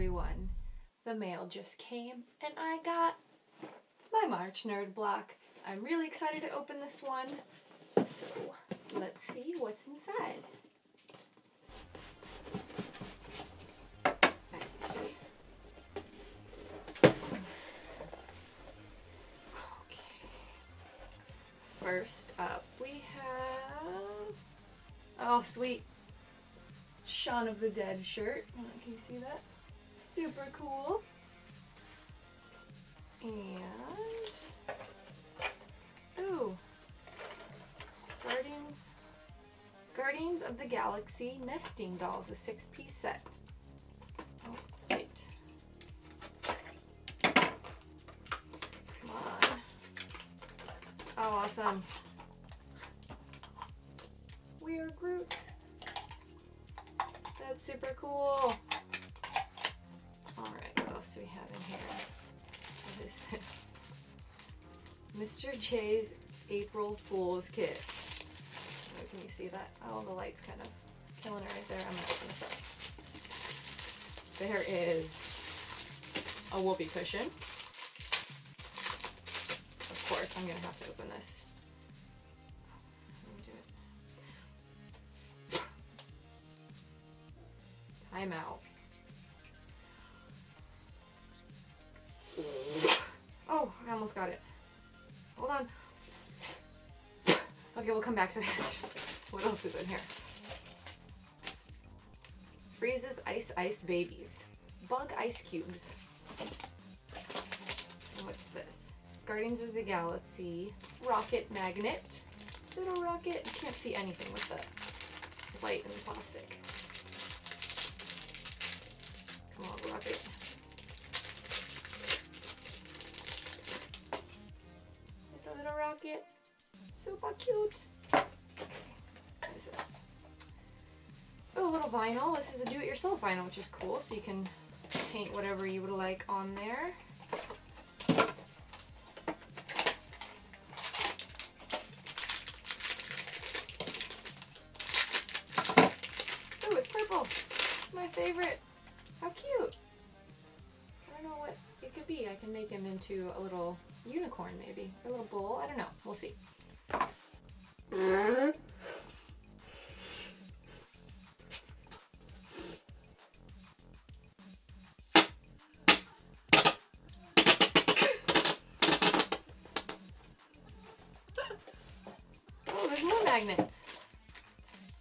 everyone. The mail just came and I got my March nerd block. I'm really excited to open this one. So let's see what's inside. First up, we have, oh sweet, Shaun of the Dead shirt. I don't know, can you see that? Super cool. And, oh, Guardians of the Galaxy nesting dolls, a 6-piece set. Oh, it's taped. Come on. Oh, awesome. We are Groot. That's super cool. Alright, what else do we have in here? What is this? Mr. J's April Fool's Kit. Oh, can you see that? Oh, the light's kind of killing it right there. I'm going to open this up. There is a whoopee cushion. Of course, I'm going to have to open this. Let me do it. Time out. Oh, I almost got it. Hold on. Okay, we'll come back to that. What else is in here? Freeze's Ice Babies. Bug ice cubes. And what's this? Guardians of the Galaxy rocket magnet. Little rocket. You can't see anything with the light and the plastic. Come on, rocket. Little rocket. Super cute. Okay. What is this? Oh, a little vinyl. This is a do-it-yourself vinyl, which is cool. So you can paint whatever you would like on there. Oh, it's purple. My favorite. How cute. I don't know what it could be. I can make him into a little unicorn maybe. A little bull. I don't know. We'll see. Oh, there's more magnets.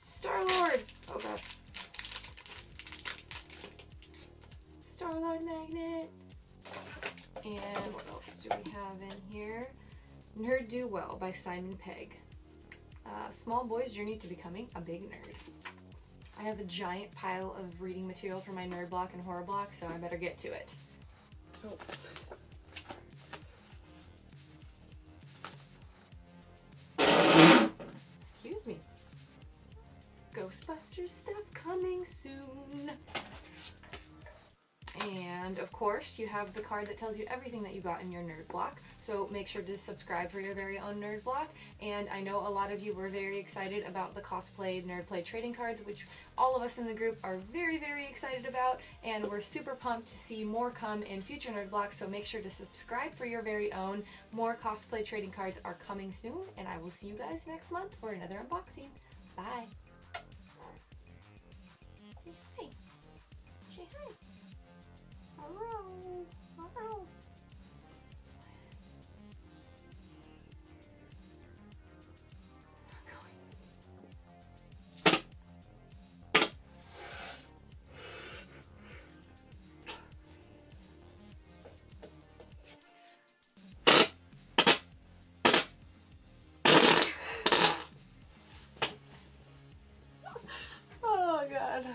Star-Lord. Oh gosh. Star-Lord magnet. And what else do we have in here? Nerd Do Well by Simon Pegg. Small boy's journey to becoming a big nerd. I have a giant pile of reading material for my nerd block and horror block, so I better get to it. Oh. Excuse me. Ghostbusters stuff coming soon. And of course, you have the card that tells you everything that you got in your nerd block. So make sure to subscribe for your very own nerd block. And I know a lot of you were very excited about the cosplay nerd play trading cards, which all of us in the group are very, very excited about. And we're super pumped to see more come in future nerd blocks. So make sure to subscribe for your very own. More cosplay trading cards are coming soon. And I will see you guys next month for another unboxing. Bye. Say hi. Say hi. Hello. Hello. Oh God.